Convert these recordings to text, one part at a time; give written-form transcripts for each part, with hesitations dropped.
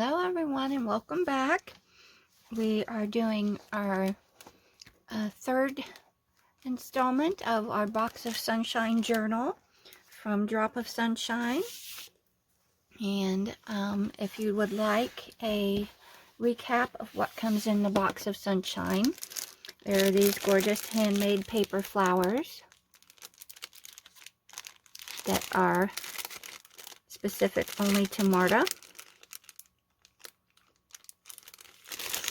Hello everyone and welcome back. We are doing our third installment of our Box of Sunshine journal from Drop of Sunshine. And if you would like a recap of what comes in the Box of Sunshine, there are these gorgeous handmade paper flowers that are specific only to Marta.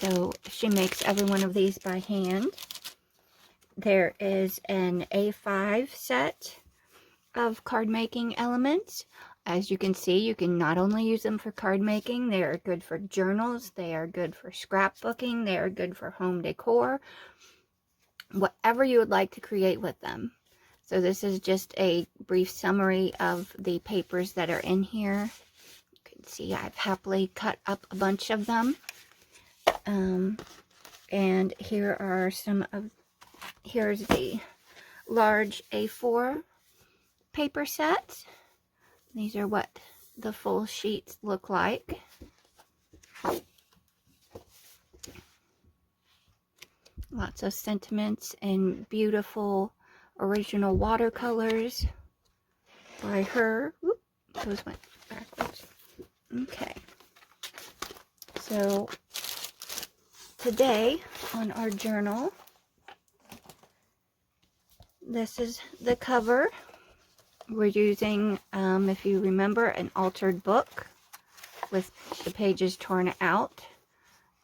So she makes every one of these by hand. There is an A5 set of card making elements. As you can see, you can not only use them for card making, they are good for journals, they are good for scrapbooking, they are good for home decor, whatever you would like to create with them. So this is just a brief summary of the papers that are in here. You can see I've happily cut up a bunch of them. And here are here's the large A4 paper set. These are what the full sheets look like. Lots of sentiments and beautiful original watercolors by her. Whoop, those went backwards. Okay. So today on our journal, this is the cover. We're using, if you remember, an altered book with the pages torn out.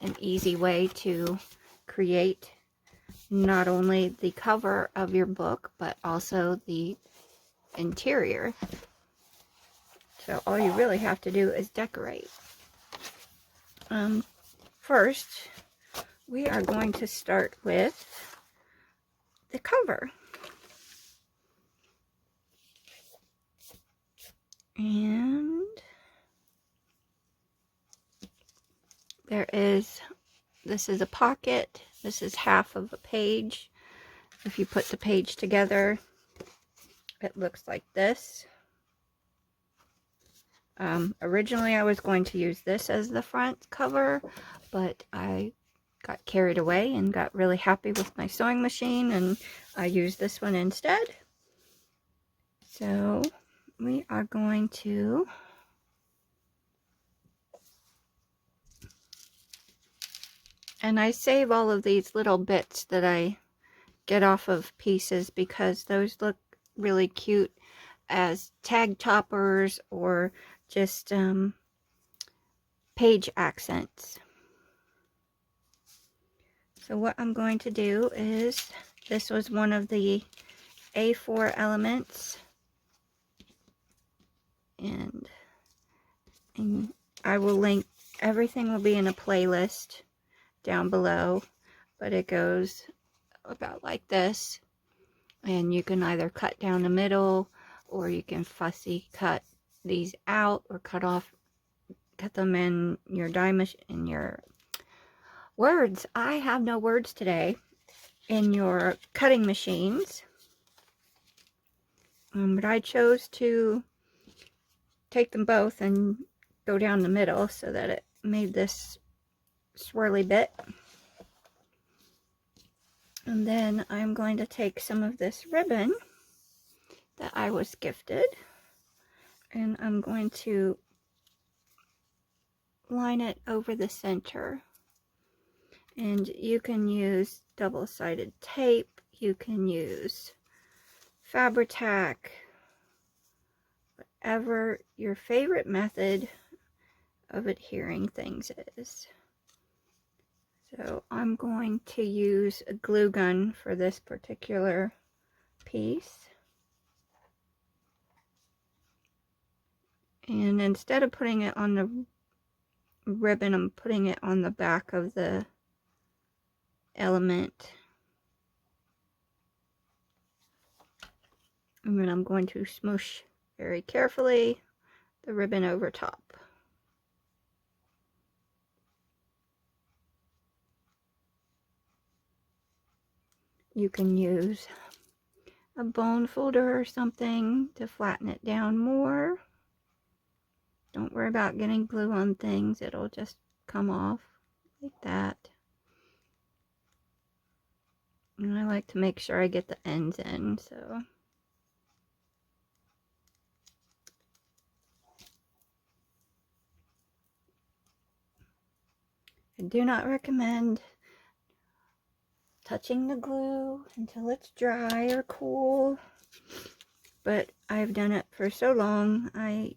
An easy way to create not only the cover of your book, but also the interior. So all you really have to do is decorate. First, we are going to start with the cover. And this is a pocket. This is half of a page. If you put the page together, it looks like this. Originally I was going to use this as the front cover, but I got carried away and got really happy with my sewing machine, and I used this one instead. So we are going to and I save all of these little bits that I get off of pieces because those look really cute as tag toppers or just page accents. So what I'm going to do is, this was one of the A4 elements, and I will link, everything will be in a playlist down below, but it goes about like this, and you can either cut down the middle, or you can fussy cut these out, or cut them in your in your words. I have no words today. In your cutting machines. But I chose to take them both and go down the middle so that it made this swirly bit. And then I'm going to take some of this ribbon that I was gifted, and I'm going to line it over the center. And you can use double-sided tape, you can use Fabri-Tac, whatever your favorite method of adhering things is. So I'm going to use a glue gun for this particular piece. And instead of putting it on the ribbon, I'm putting it on the back of the element. And then I'm going to smoosh very carefully the ribbon over top. You can use a bone folder or something to flatten it down more. Don't worry about getting glue on things. It'll just come off like that. And I like to make sure I get the ends in, so. I do not recommend touching the glue until it's dry or cool, but I've done it for so long, I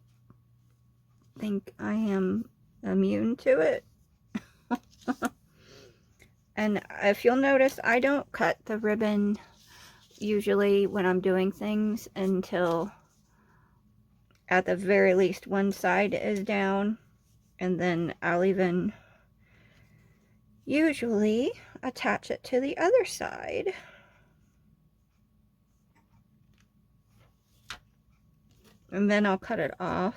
think I am immune to it. And if you'll notice, I don't cut the ribbon usually when I'm doing things until at the very least one side is down, and then I'll even usually attach it to the other side. And then I'll cut it off.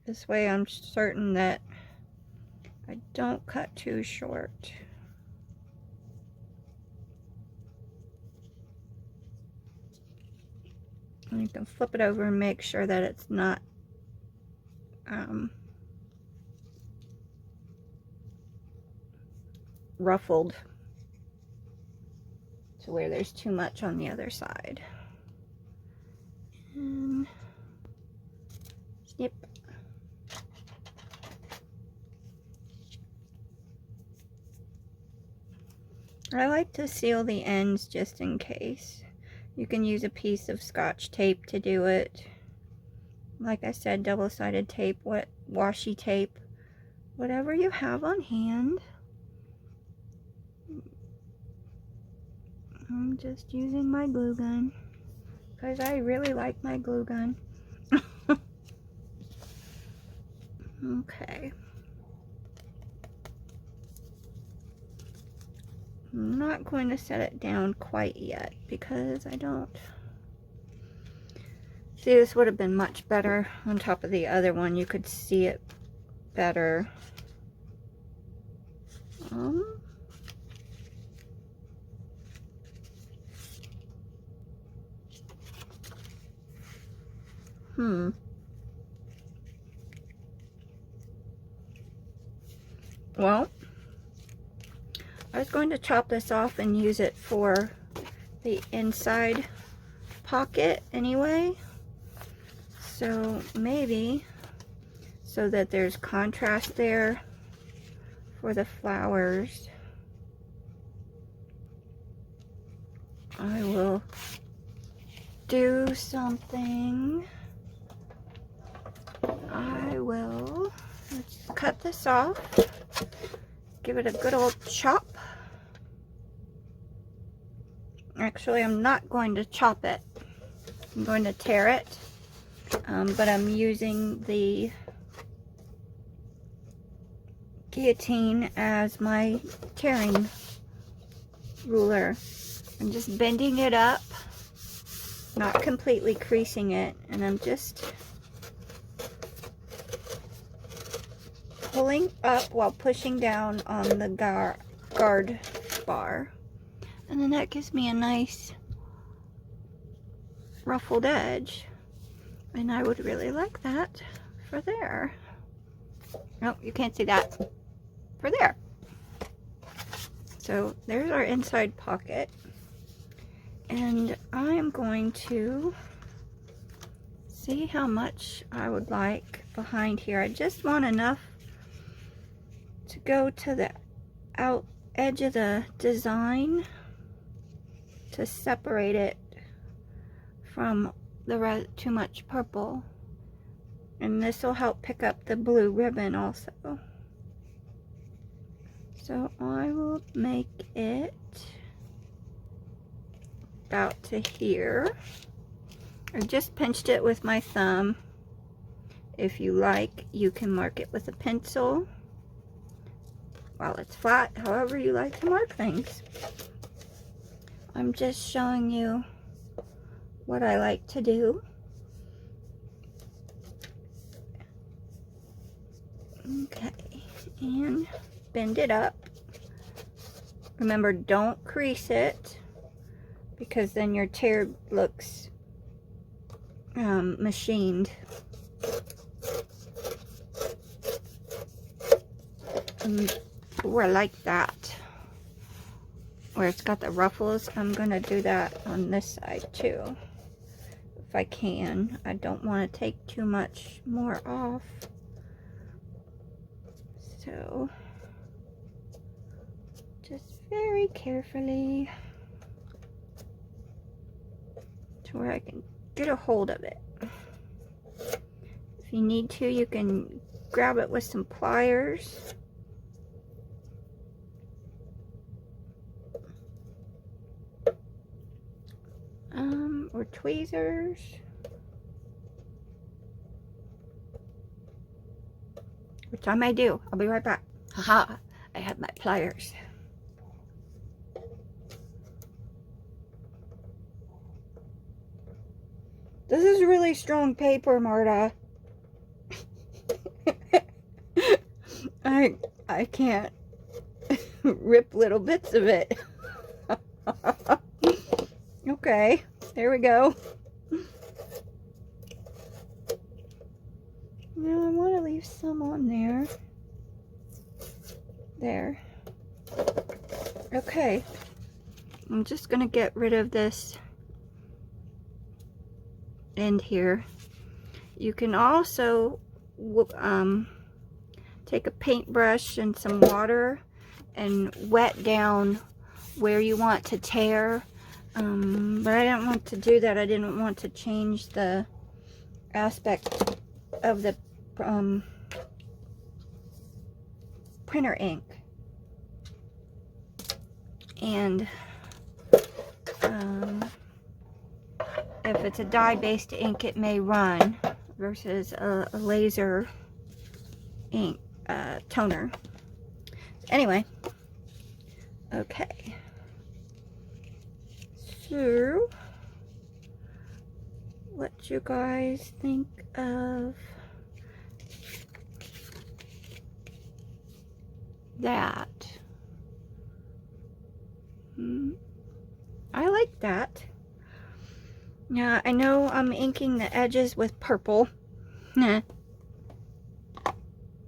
This way I'm certain that I don't cut too short. And you can flip it over and make sure that it's not ruffled to where there's too much on the other side. And snip. I like to seal the ends just in case. You can use a piece of Scotch tape to do it. Like I said, double-sided tape, washi tape, whatever you have on hand. I'm just using my glue gun because I really like my glue gun. Okay. I'm not going to set it down quite yet because I don't. See, this would have been much better on top of the other one. You could see it better. Well, I was going to chop this off and use it for the inside pocket anyway. So maybe so that there's contrast there for the flowers, I will do something. Let's cut this off, give it a good old chop. Actually, I'm not going to chop it. I'm going to tear it, but I'm using the guillotine as my tearing ruler. I'm just bending it up, not completely creasing it, and I'm just pulling up while pushing down on the guard bar. And then that gives me a nice ruffled edge. And I would really like that for there. Oh, you can't see that. For there. So there's our inside pocket. And I am going to see how much I would like behind here. I just want enough to go to the out edge of the design to separate it from the too much purple, and this will help pick up the blue ribbon also. So I will make it about to here. I just pinched it with my thumb. If you like, you can mark it with a pencil while it's flat, however you like to mark things. I'm just showing you what I like to do. Okay, and bend it up. Remember, don't crease it because then your tear looks machined. Oh, I like that. Where it's got the ruffles, I'm gonna do that on this side too. If I can. I don't want to take too much more off. So, just very carefully to where I can get a hold of it. If you need to, you can grab it with some pliers. Or tweezers. Which I may do. I'll be right back. Haha, I have my pliers. This is really strong paper, Marta. I can't rip little bits of it. Okay, there we go. Now I want to leave some on there. There. Okay. I'm just going to get rid of this end here. You can also take a paintbrush and some water and wet down where you want to tear. But I didn't want to do that. I didn't want to change the aspect of the printer ink. And if it's a dye-based ink, it may run versus a laser ink toner. Anyway, okay. So, what you guys think of that? I like that. Now, I know I'm inking the edges with purple. Nah.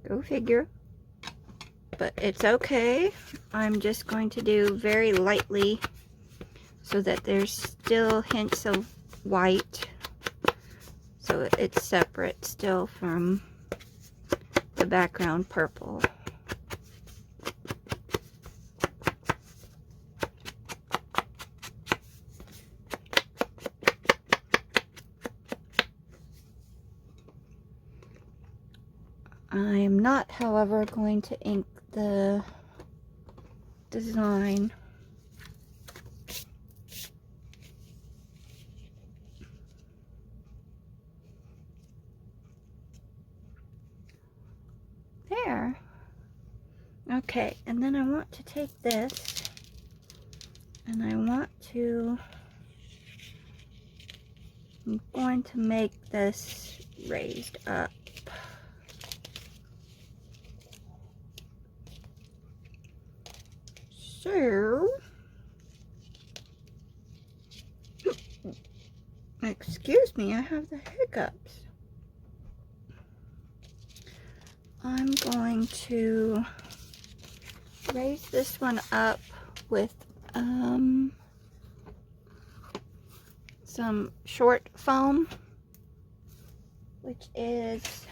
Go figure. But it's okay. I'm just going to do very lightly so that there's still hints of white. So it's separate still from the background purple. I am not, however, going to ink the design. There. Okay, and then I want to take this and I want to, I'm going to make this raised up. So, excuse me, I have the hiccups. I'm going to raise this one up with some short foam, which is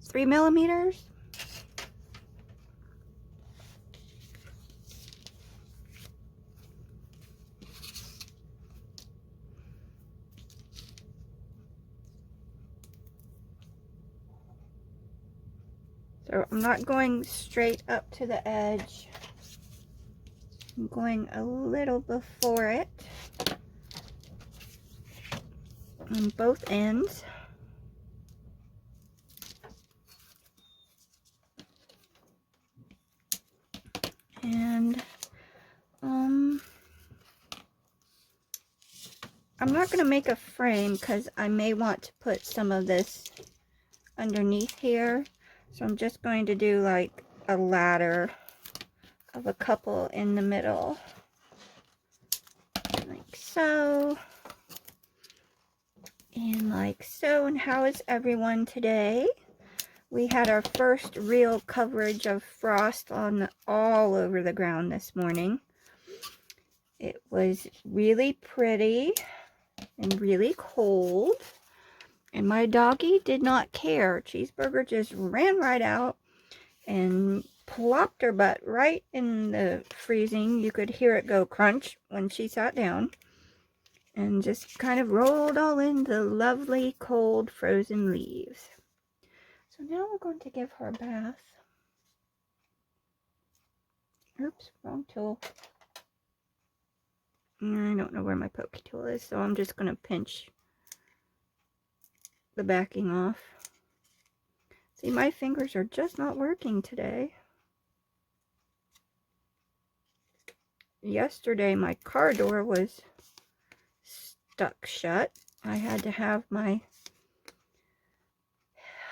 three millimeters. So I'm not going straight up to the edge. I'm going a little before it on both ends. And I'm not going to make a frame because I may want to put some of this underneath here. So I'm just going to do like a ladder of a couple in the middle. so. And like so. And how is everyone today? We had our first real coverage of frost on all over the ground this morning. It was really pretty and really cold. And my doggie did not care. Cheeseburger just ran right out and plopped her butt right in the freezing. You could hear it go crunch when she sat down. And just kind of rolled all in the lovely cold frozen leaves. So now we're going to give her a bath. Oops, wrong tool. I don't know where my pokey tool is, so I'm just going to pinch the backing off. See, my fingers are just not working today. Yesterday, my car door was stuck shut. I had to have my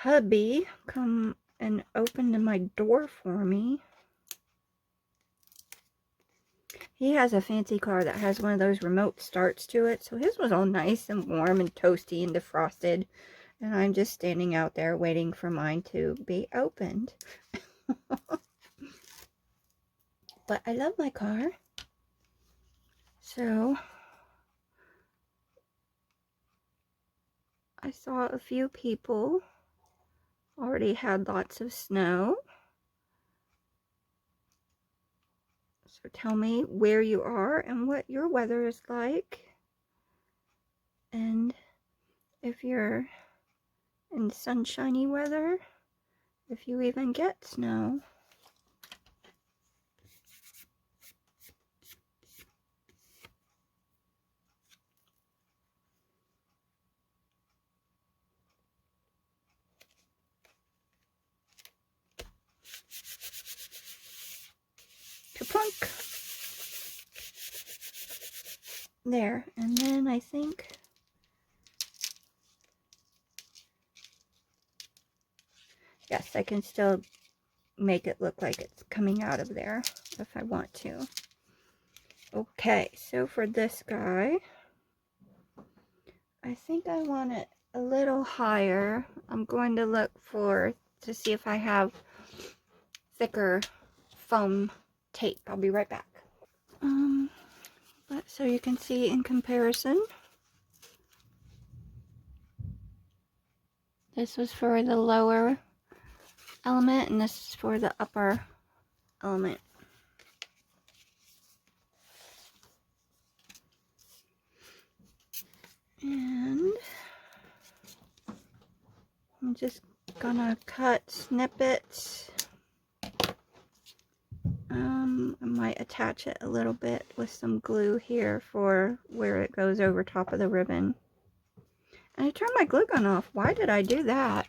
hubby come and open my door for me. He has a fancy car that has one of those remote starts to it, so his was all nice and warm and toasty and defrosted. And I'm just standing out there waiting for mine to be opened. But I love my car. So I saw a few people already had lots of snow. So tell me where you are and what your weather is like. And if you're in sunshiny weather, if you even get snow. Kaplunk! There, and then I think yes, I can still make it look like it's coming out of there if I want to. Okay, so for this guy, I think I want it a little higher. I'm going to look to see if I have thicker foam tape. I'll be right back. But so you can see in comparison, this was for the lower element and this is for the upper element. And I'm just gonna cut snippets. I might attach it a little bit with some glue here for where it goes over top of the ribbon. And I turned my glue gun off. Why did I do that?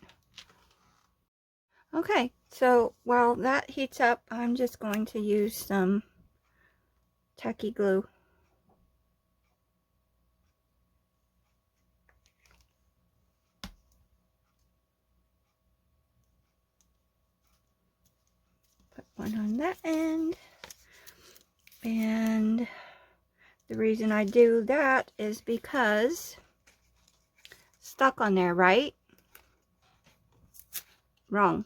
Okay, so while that heats up, I'm just going to use some tacky glue. Put one on that end. And the reason I do that is because stuck on there, right? Wrong.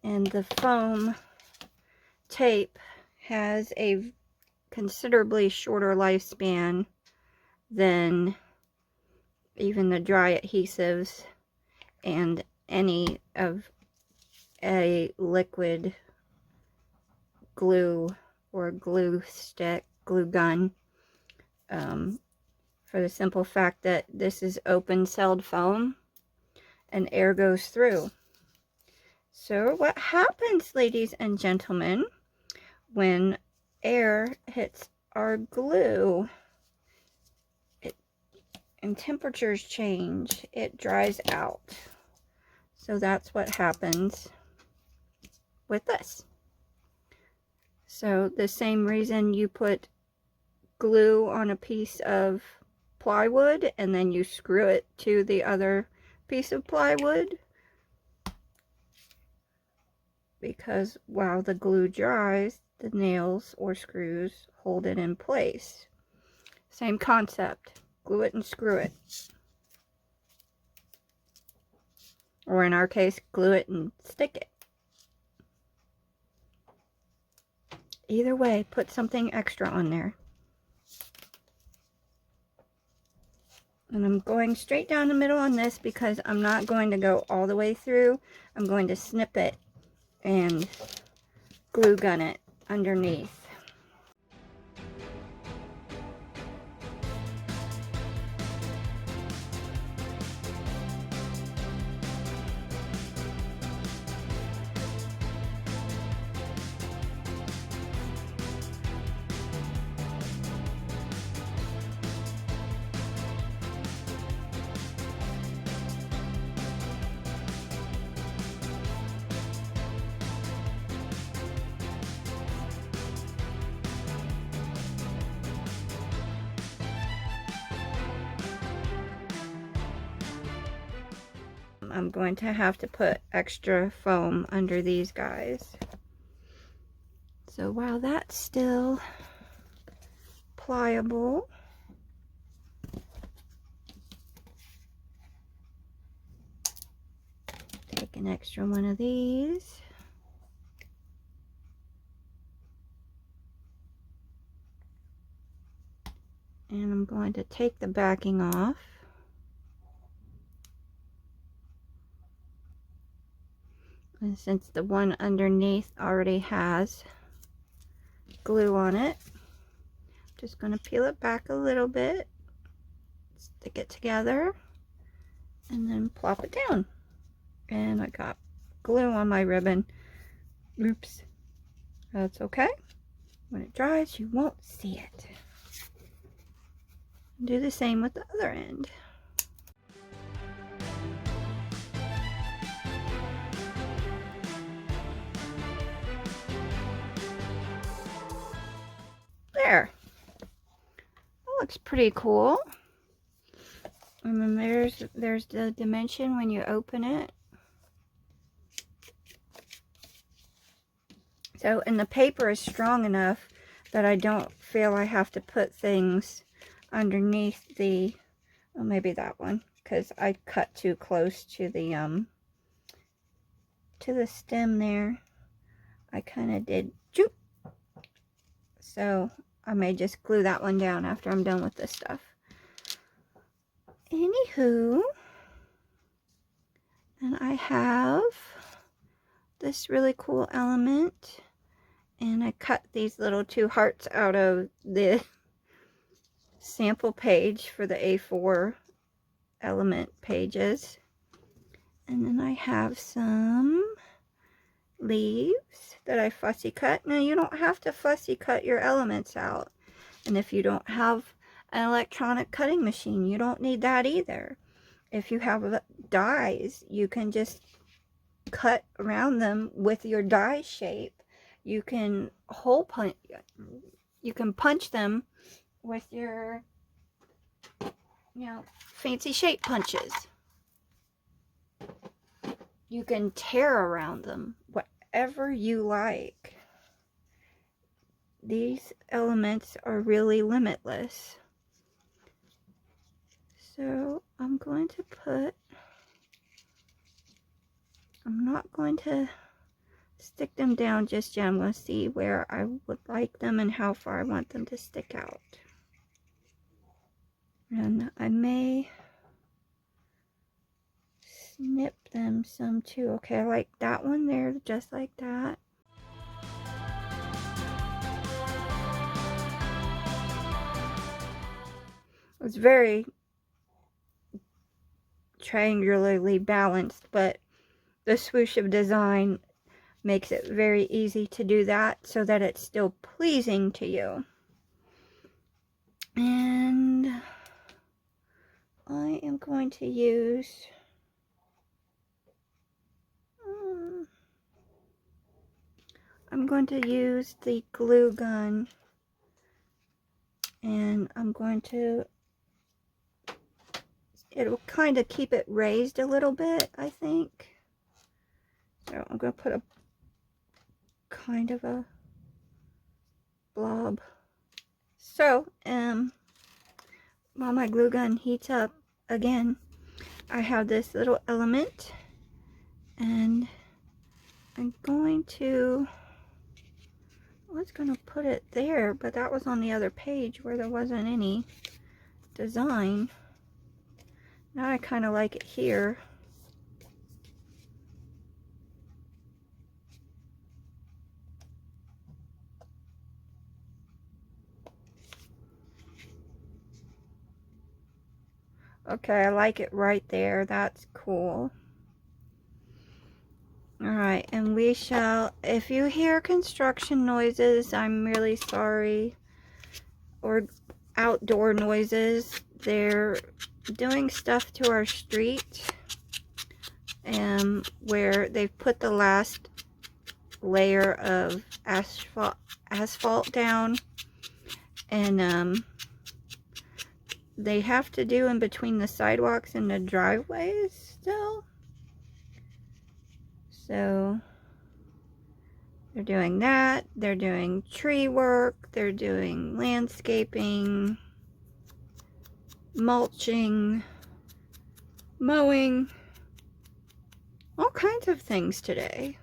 And the foam tape has a considerably shorter lifespan than even the dry adhesives and any of a liquid glue or glue stick, glue gun, for the simple fact that this is open celled foam and air goes through. So what happens, ladies and gentlemen, when air hits our glue and temperatures change, it dries out. So that's what happens with this. So the same reason you put glue on a piece of plywood and then you screw it to the other piece of plywood, because while the glue dries, the nails or screws hold it in place. Same concept. Glue it and screw it. Or in our case, glue it and stick it. Either way, put something extra on there. And I'm going straight down the middle on this because I'm not going to go all the way through. I'm going to snip it and glue gun it underneath. I'm going to have to put extra foam under these guys. So while that's still pliable, take an extra one of these. And I'm going to take the backing off. And since the one underneath already has glue on it, I'm just going to peel it back a little bit, stick it together, and then plop it down. And I got glue on my ribbon. Oops. That's okay. When it dries, you won't see it. Do the same with the other end. There. That looks pretty cool. And then there's the dimension when you open it. So, and the paper is strong enough that I don't feel I have to put things underneath the, well, maybe that one, because I cut too close to the stem there. I kind of did, choop. So I may just glue that one down after I'm done with this stuff. Anywho, and I have this really cool element, and I cut these little 2 hearts out of the sample page for the A4 element pages. And then I have some leaves that I fussy cut. Now, you don't have to fussy cut your elements out. And if you don't have an electronic cutting machine, you don't need that either. If you have dies, you can just cut around them with your die shape. You can hole punch, you can punch them with your, fancy shape punches. You can tear around them, whatever you like. These elements are really limitless. So I'm going to put, I'm not going to stick them down just yet. I'm going to see where I would like them and how far I want them to stick out. And I may snip them some too. Okay, I like that one there, just like that. It's very triangularly balanced, but the swoosh of design makes it very easy to do that so that it's still pleasing to you. And I am going to use the glue gun, and I'm going to it'll kind of keep it raised a little bit, I think. So I'm going to put a kind of a blob. So, while my glue gun heats up again, I have this little element, and I'm going to, I was going to put it there, but that was on the other page where there wasn't any design. Now I kind of like it here. Okay, I like it right there. That's cool. Alright, and we shall, if you hear construction noises, I'm really sorry. Or outdoor noises. They're doing stuff to our street. Where they've put the last layer of asphalt down. And they have to do in between the sidewalks and the driveways still. So they're doing that. They're doing tree work. They're doing landscaping, mulching, mowing, all kinds of things today.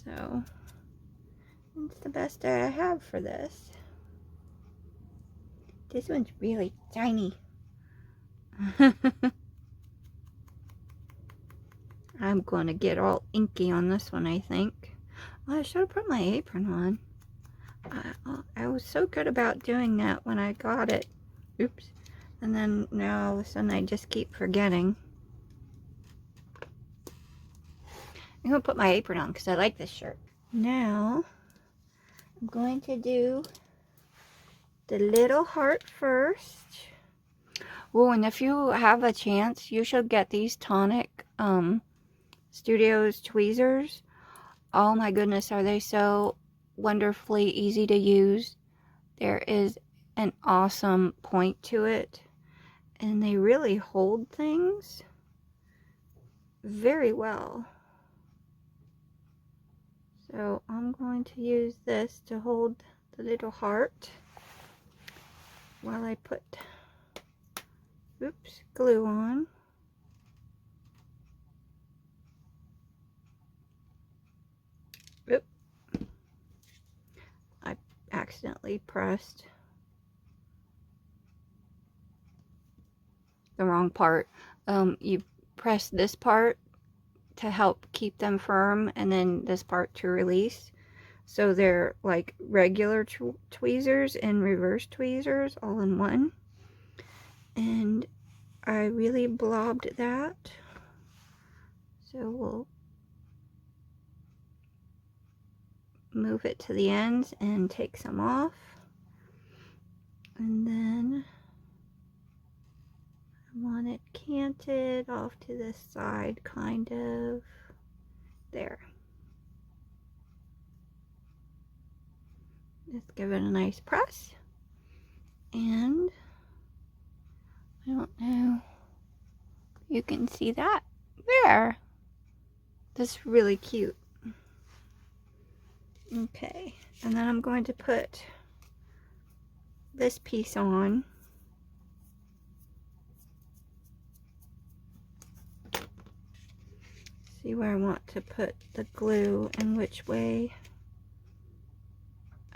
So it's the best day I have for this. This one's really tiny. I'm going to get all inky on this one, I think. Well, I should have put my apron on. I was so good about doing that when I got it. Oops. And then now all of a sudden I just keep forgetting. I'm going to put my apron on because I like this shirt. Now, I'm going to do the little heart first. Oh, and if you have a chance, you should get these Tonic Studios tweezers. Oh my goodness, are they so wonderfully easy to use. There is an awesome point to it, and they really hold things very well. So I'm going to use this to hold the little heart while I put, oops, glue on. Oop. I accidentally pressed the wrong part. You press this part to help keep them firm, and then this part to release. So they're like regular tweezers and reverse tweezers all in one. And I really blobbed that. So we'll move it to the ends and take some off. And then I want it canted off to this side, kind of. There. Just give it a nice press. And I don't know, you can see that there. That's really cute. Okay, and then I'm going to put this piece on. See where I want to put the glue and which way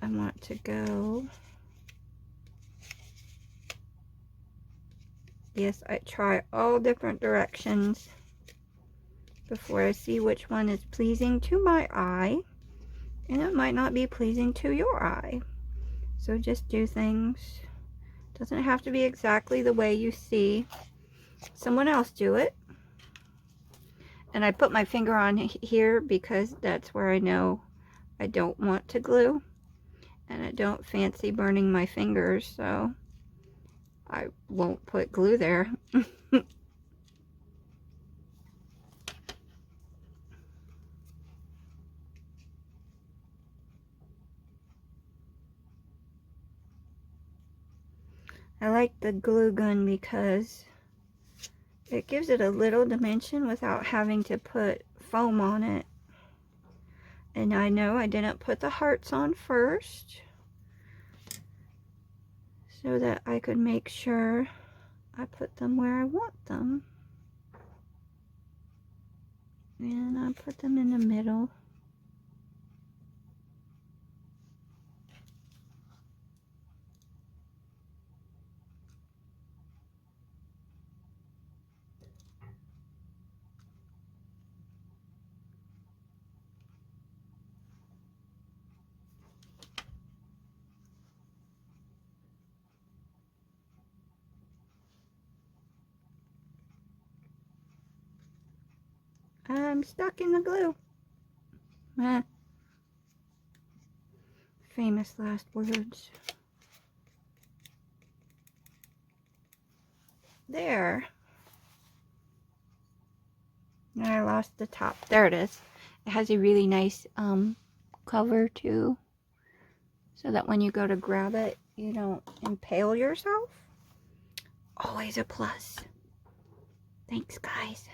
I want to go. Yes, I try all different directions before I see which one is pleasing to my eye, and it might not be pleasing to your eye. So just do things. Doesn't have to be exactly the way you see someone else do it. And I put my finger on here because that's where I know I don't want to glue, and I don't fancy burning my fingers, so I won't put glue there. I like the glue gun because it gives it a little dimension without having to put foam on it. And I know I didn't put the hearts on first, so that I could make sure I put them where I want them. And I put them in the middle. I'm stuck in the glue. Famous last words. There. I lost the top. There it is. It has a really nice cover too, so that when you go to grab it, you don't impale yourself. Always a plus. Thanks, guys.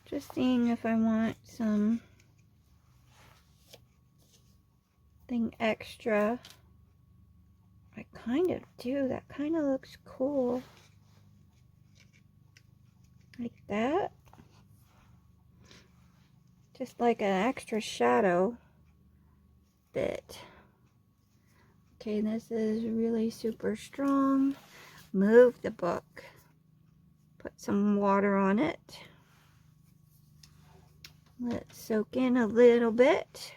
Just seeing if I want some thing extra. I kind of do. That kind of looks cool. Like that. Just like an extra shadow bit. Okay, this is really super strong. Move the book. Put some water on it. Let's soak in a little bit.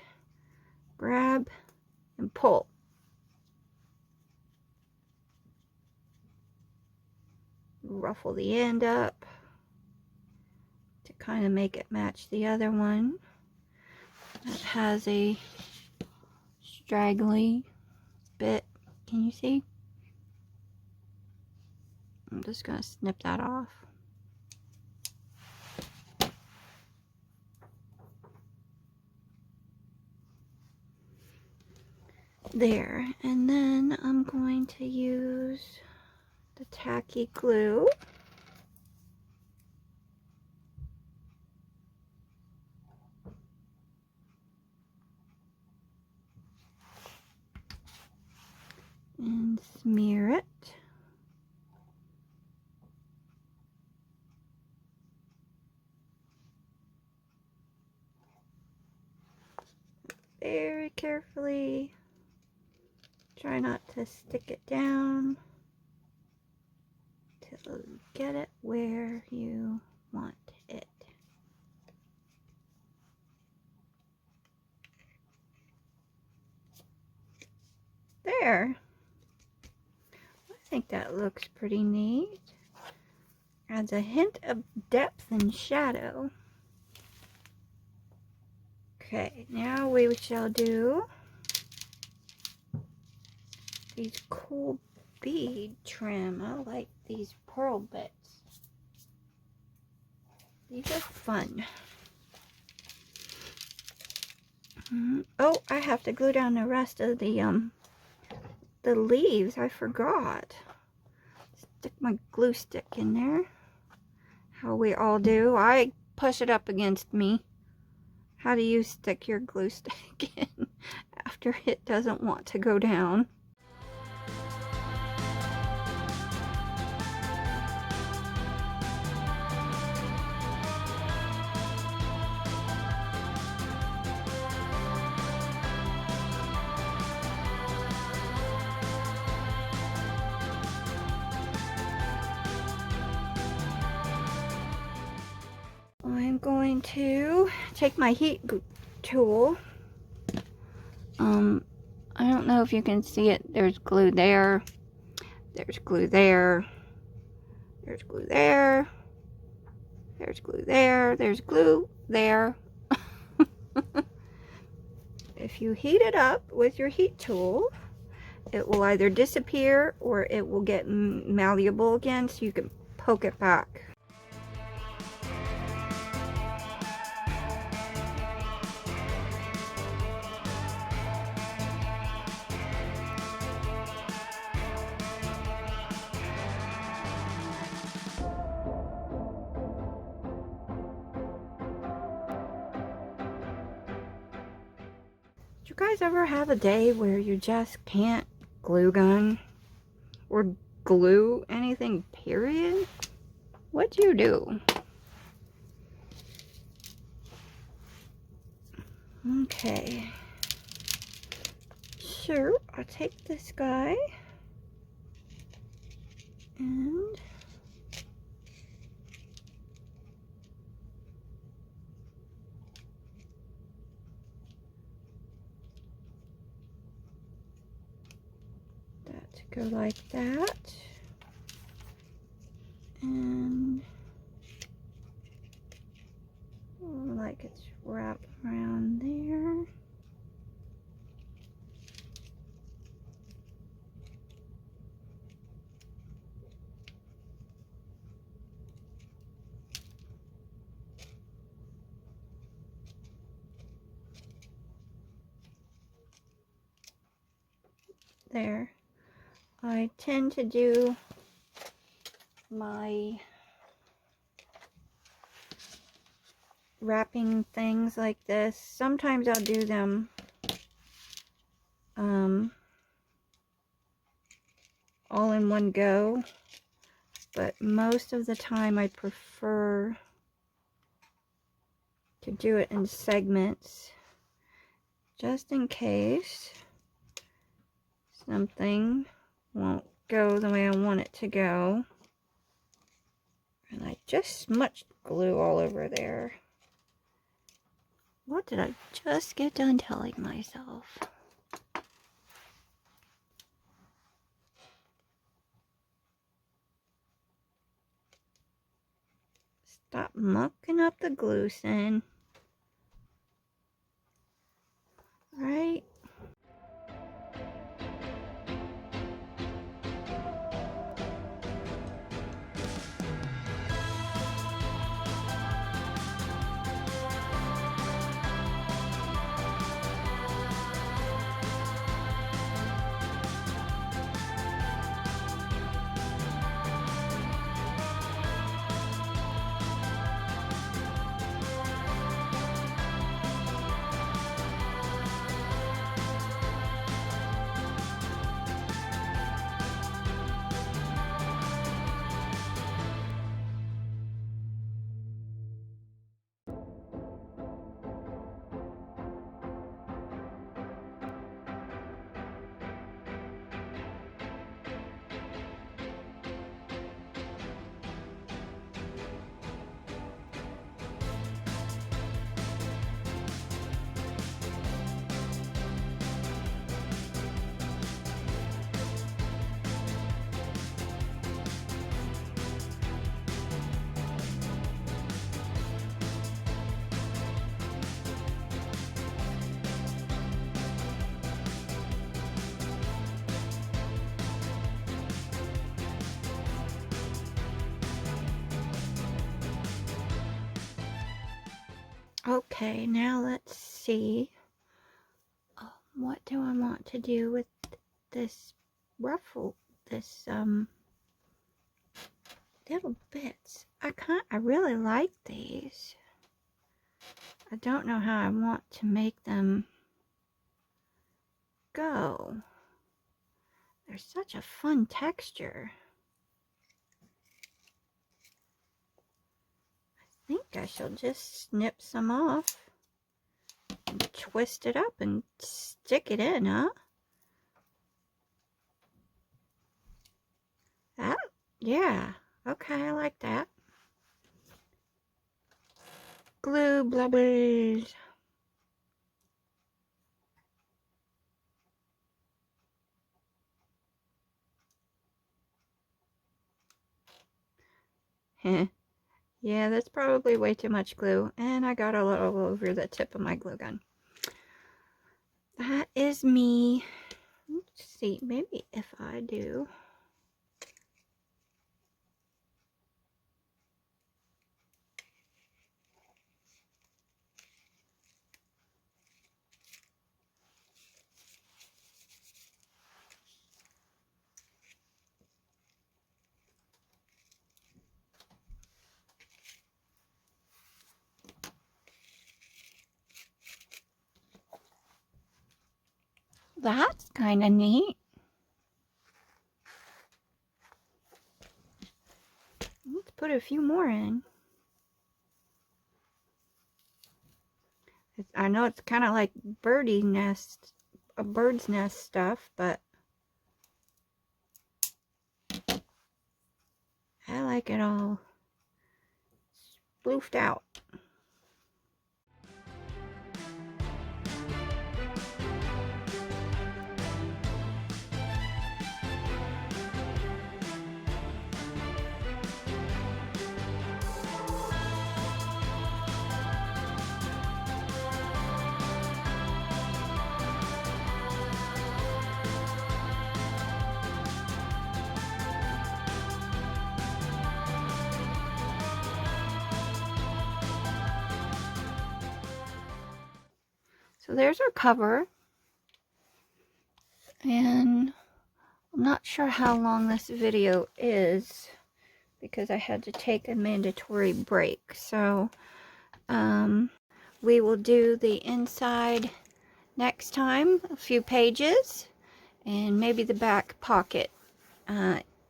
Grab and pull. Ruffle the end up to kind of make it match the other one. That has a straggly bit. Can you see? I'm just going to snip that off. There. And then I'm going to use the tacky glue. And smear it. Very carefully. Try not to stick it down till you get it where you want it. There. I think that looks pretty neat. Adds a hint of depth and shadow. Okay, now we shall do these cool bead trim. I like these pearl bits. These are fun. Oh, I have to glue down the rest of the leaves. I forgot. Stick my glue stick in there. How we all do. I push it up against me. How do you stick your glue stick in after it doesn't want to go down? I'm going to take my heat tool. I don't know if you can see it. There's glue there. There's glue there. There's glue there. There's glue there. There's glue there. If you heat it up with your heat tool, it will either disappear or it will get malleable again, so you can poke it back. you guys ever have a day where you just can't glue gun or glue anything, period? What do you do? Okay. So, I'll take this guy and that to go like that. And like it's wrapped around there. There. I tend to do my wrapping things like this. Sometimes I'll do them all in one go, but most of the time I prefer to do it in segments, just in case something won't go the way I want it to go. And I just smudged glue all over there. What did I just get done telling myself? Stop mucking up the glue, Sin. Right? Okay, now let's see. What do I want to do with this ruffle? This little bits. I really like these. I don't know how I want to make them go. They're such a fun texture. I think I shall just snip some off and twist it up and stick it in, huh? That, yeah. Okay, I like that. Glue blubbles. Yeah, that's probably way too much glue, and I got a little over the tip of my glue gun. That is me. Let's see, maybe if I do. That's kind of neat. Let's put a few more in. I know it's kind of like birdie nest, a bird's nest stuff, but I like it all sploofed out. So there's our cover, and I'm not sure how long this video is because I had to take a mandatory break. So we will do the inside next time, a few pages, and maybe the back pocket,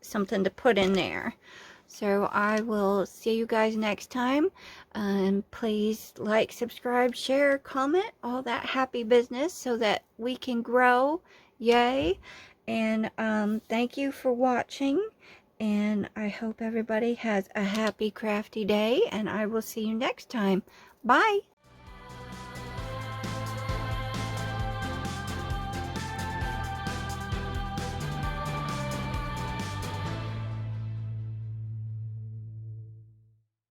something to put in there. So I will see you guys next time. Please like, subscribe, share, comment, all that happy business so that we can grow. Yay. And thank you for watching. And I hope everybody has a happy crafty day. And I will see you next time. Bye.